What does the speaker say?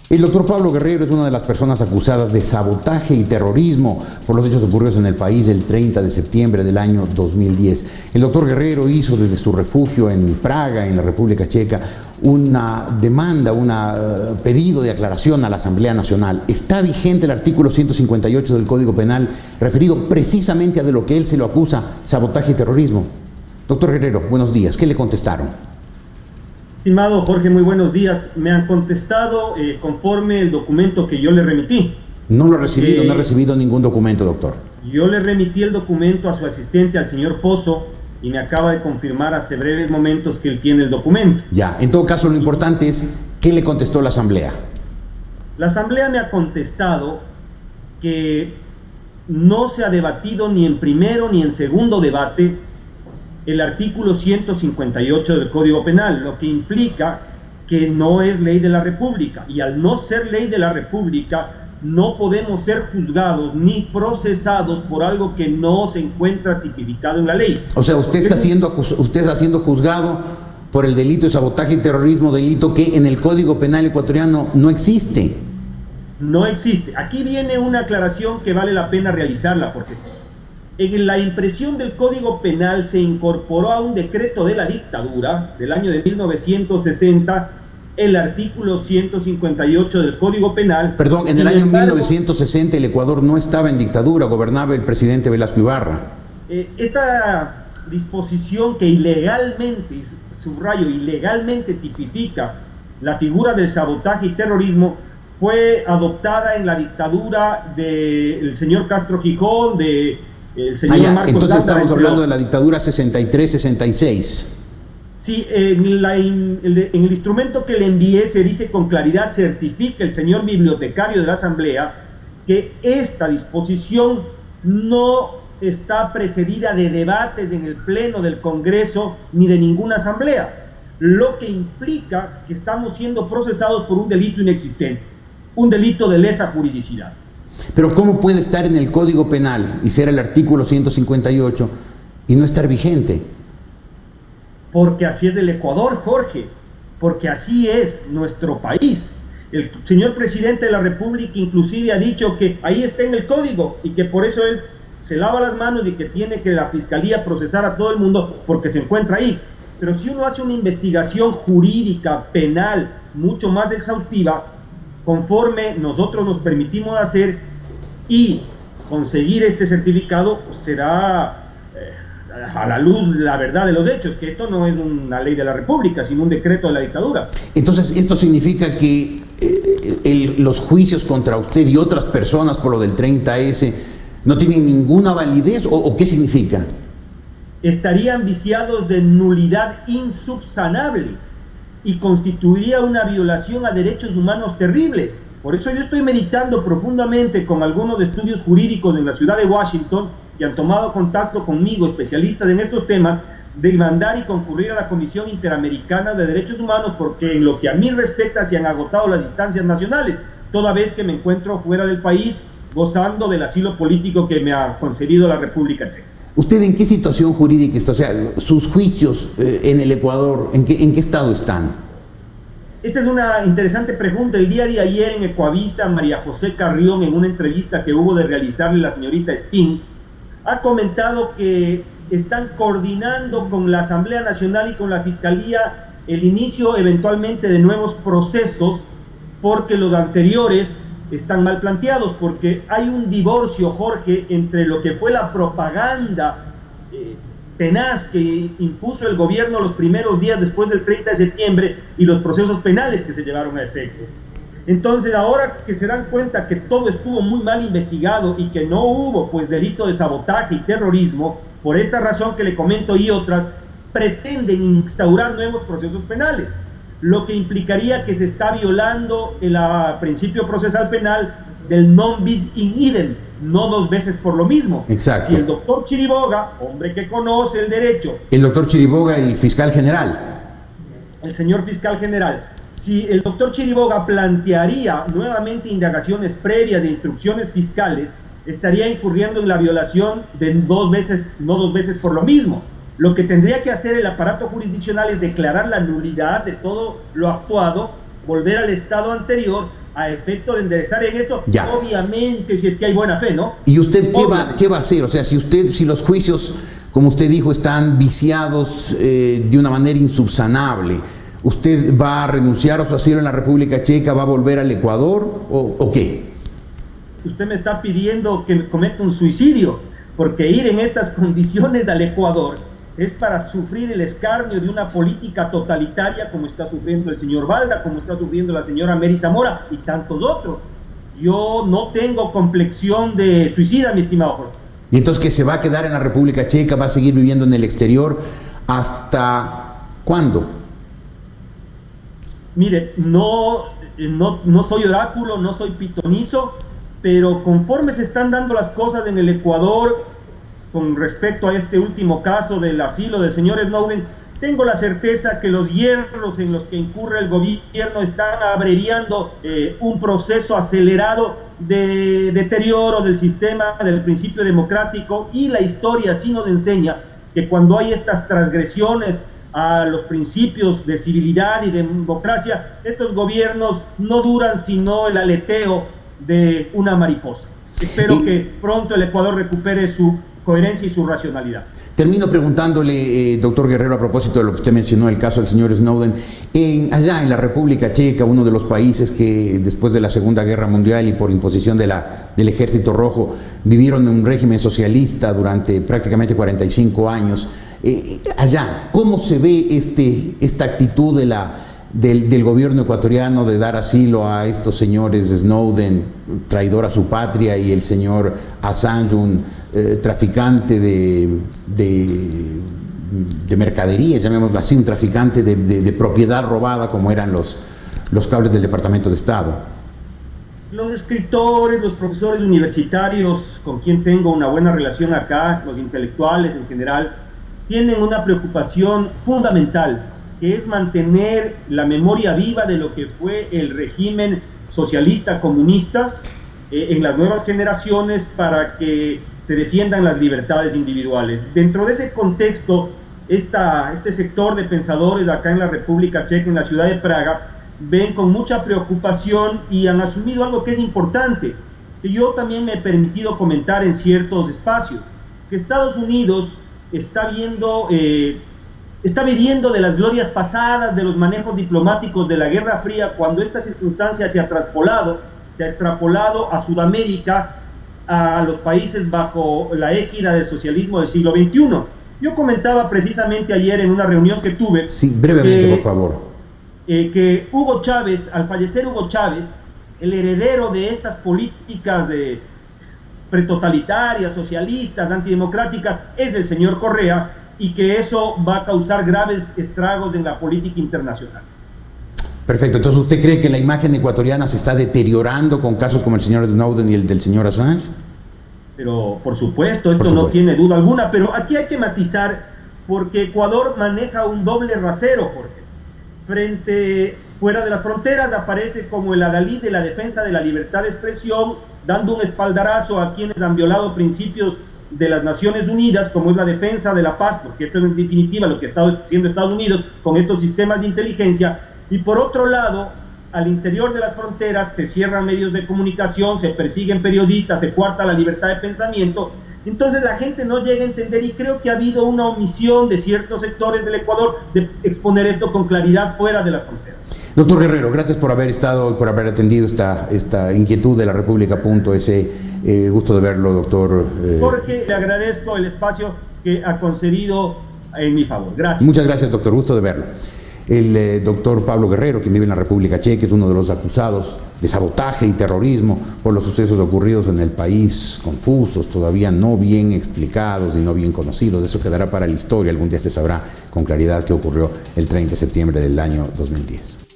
El doctor Pablo Guerrero es una de las personas acusadas de sabotaje y terrorismo por los hechos ocurridos en el país el 30 de septiembre del año 2010. El doctor Guerrero hizo desde su refugio en Praga, en la República Checa, una demanda, un pedido de aclaración a la Asamblea Nacional. ¿Está vigente el artículo 158 del Código Penal referido precisamente a de lo que él se lo acusa, sabotaje y terrorismo? Doctor Guerrero, buenos días. ¿Qué le contestaron? Estimado Jorge, muy buenos días. Me han contestado conforme el documento que yo le remití. No lo he recibido, no he recibido ningún documento, doctor. Yo le remití el documento a su asistente, al señor Pozo, y me acaba de confirmar hace breves momentos que él tiene el documento. Ya, en todo caso lo importante es ¿qué le contestó la Asamblea? La Asamblea me ha contestado que no se ha debatido ni en primero ni en segundo debate el artículo 158 del Código Penal, lo que implica que no es ley de la República, y al no ser ley de la República no podemos ser juzgados ni procesados por algo que no se encuentra tipificado en la ley. O sea, usted está siendo juzgado por el delito de sabotaje y terrorismo, delito que en el Código Penal ecuatoriano no existe. No existe. Aquí viene una aclaración que vale la pena realizarla, porque en la impresión del Código Penal se incorporó a un decreto de la dictadura del año de 1960 el artículo 158 del Código Penal. Perdón, en el año 1960 el Ecuador no estaba en dictadura, gobernaba el presidente Velasco Ibarra. Esta disposición que ilegalmente, subrayo, ilegalmente tipifica la figura del sabotaje y terrorismo fue adoptada en la dictadura del señor Castro Gijón, el señor Marcos entonces Gándara, estamos hablando de la dictadura 63-66. Sí, en el instrumento que le envié se dice con claridad, certifica el señor bibliotecario de la Asamblea que esta disposición no está precedida de debates en el Pleno del Congreso ni de ninguna asamblea, lo que implica que estamos siendo procesados por un delito inexistente, un delito de lesa juridicidad. Pero ¿cómo puede estar en el Código Penal y ser el artículo 158 y no estar vigente? Porque así es el Ecuador, Jorge, porque así es nuestro país. El señor presidente de la República inclusive ha dicho que ahí está en el código y que por eso él se lava las manos y que tiene que la fiscalía procesar a todo el mundo porque se encuentra ahí. Pero si uno hace una investigación jurídica, penal, mucho más exhaustiva, conforme nosotros nos permitimos hacer y conseguir este certificado, pues será a la luz la verdad de los hechos, que esto no es una ley de la República, sino un decreto de la dictadura. Entonces, ¿esto significa que los juicios contra usted y otras personas por lo del 30S no tienen ninguna validez o qué significa? Estarían viciados de nulidad insubsanable y constituiría una violación a derechos humanos terrible. Por eso yo estoy meditando profundamente con algunos estudios jurídicos en la ciudad de Washington que han tomado contacto conmigo, especialistas en estos temas, de mandar y concurrir a la Comisión Interamericana de Derechos Humanos, porque en lo que a mí respecta se han agotado las instancias nacionales, toda vez que me encuentro fuera del país gozando del asilo político que me ha concedido la República Checa. ¿Usted en qué situación jurídica está? O sea, sus juicios en el Ecuador, ¿en qué estado están? Esta es una interesante pregunta. El día de ayer en Ecuavisa, María José Carrión, en una entrevista que hubo de realizarle la señorita Spin, ha comentado que están coordinando con la Asamblea Nacional y con la Fiscalía el inicio eventualmente de nuevos procesos porque los anteriores están mal planteados, porque hay un divorcio, Jorge, entre lo que fue la propaganda tenaz que impuso el gobierno los primeros días después del 30 de septiembre y los procesos penales que se llevaron a efecto. Entonces, ahora que se dan cuenta que todo estuvo muy mal investigado y que no hubo pues delito de sabotaje y terrorismo, por esta razón que le comento y otras, pretenden instaurar nuevos procesos penales, lo que implicaría que se está violando el principio procesal penal del non bis in idem, no dos veces por lo mismo. Exacto. Si el doctor Chiriboga, hombre que conoce el derecho, el doctor Chiriboga, el fiscal general, el señor fiscal general, si el doctor Chiriboga plantearía nuevamente indagaciones previas de instrucciones fiscales, estaría incurriendo en la violación de no dos veces por lo mismo. Lo que tendría que hacer el aparato jurisdiccional es declarar la nulidad de todo lo actuado, volver al estado anterior, a efecto de enderezar en esto, ya. Obviamente, si es que hay buena fe, ¿no? ¿Y usted qué va a hacer? O sea, si los juicios, como usted dijo, están viciados de una manera insubsanable, ¿usted va a renunciar a su asilo en la República Checa, va a volver al Ecuador o qué? Usted me está pidiendo que cometa un suicidio, porque ir en estas condiciones al Ecuador es para sufrir el escarnio de una política totalitaria como está sufriendo el señor Balda, como está sufriendo la señora Mary Zamora y tantos otros. Yo no tengo complexión de suicida, mi estimado Jorge. Y entonces, ¿que se va a quedar en la República Checa, va a seguir viviendo en el exterior? ¿Hasta cuándo? Mire, no soy oráculo, no soy pitonizo, pero conforme se están dando las cosas en el Ecuador, con respecto a este último caso del asilo del señor Snowden, tengo la certeza que los hierros en los que incurre el gobierno están abreviando un proceso acelerado de deterioro del sistema, del principio democrático, y la historia sí nos enseña que cuando hay estas transgresiones a los principios de civilidad y democracia, estos gobiernos no duran sino el aleteo de una mariposa. Espero que pronto el Ecuador recupere su coherencia y su racionalidad. Termino preguntándole, doctor Guerrero, a propósito de lo que usted mencionó, el caso del señor Snowden. Allá en la República Checa, uno de los países que después de la Segunda Guerra Mundial y por imposición del Ejército Rojo vivieron en un régimen socialista durante prácticamente 45 años, allá, ¿cómo se ve esta actitud del gobierno ecuatoriano de dar asilo a estos señores Snowden, traidor a su patria, y el señor Assange, un traficante de mercaderías, llamémoslo así, un traficante de propiedad robada, como eran los cables del Departamento de Estado? Los escritores, los profesores universitarios, con quien tengo una buena relación acá, los intelectuales en general, tienen una preocupación fundamental, que es mantener la memoria viva de lo que fue el régimen socialista comunista en las nuevas generaciones, para que se defiendan las libertades individuales. Dentro de ese contexto, este sector de pensadores acá en la República Checa, en la ciudad de Praga, ven con mucha preocupación y han asumido algo que es importante, que yo también me he permitido comentar en ciertos espacios, que Estados Unidos está viviendo de las glorias pasadas, de los manejos diplomáticos de la Guerra Fría, cuando esta circunstancia se ha extrapolado a Sudamérica, a los países bajo la égida del socialismo del siglo XXI. Yo comentaba precisamente ayer en una reunión que tuve... Sí, brevemente, por favor. Que Hugo Chávez, al fallecer Hugo Chávez, el heredero de estas políticas pretotalitarias, socialistas, antidemocráticas, es el señor Correa, y que eso va a causar graves estragos en la política internacional. Perfecto. Entonces, ¿usted cree que la imagen ecuatoriana se está deteriorando con casos como el señor Snowden y el del señor Assange? Pero, por supuesto, esto no tiene duda alguna, pero aquí hay que matizar, porque Ecuador maneja un doble rasero, Jorge. Fuera de las fronteras aparece como el adalid de la defensa de la libertad de expresión, dando un espaldarazo a quienes han violado principios de las Naciones Unidas, como es la defensa de la paz, porque esto es en definitiva lo que está haciendo Estados Unidos con estos sistemas de inteligencia. Y por otro lado, al interior de las fronteras se cierran medios de comunicación, se persiguen periodistas, se coarta la libertad de pensamiento. Entonces la gente no llega a entender, y creo que ha habido una omisión de ciertos sectores del Ecuador de exponer esto con claridad fuera de las fronteras. Doctor Guerrero, gracias por haber estado y por haber atendido esta inquietud de la República.es. Gusto de verlo, doctor. Jorge, le agradezco el espacio que ha concedido en mi favor. Gracias. Muchas gracias, doctor. Gusto de verlo. El doctor Pablo Guerrero, quien vive en la República Checa, es uno de los acusados de sabotaje y terrorismo por los sucesos ocurridos en el país, confusos, todavía no bien explicados y no bien conocidos. Eso quedará para la historia. Algún día se sabrá con claridad qué ocurrió el 30 de septiembre del año 2010.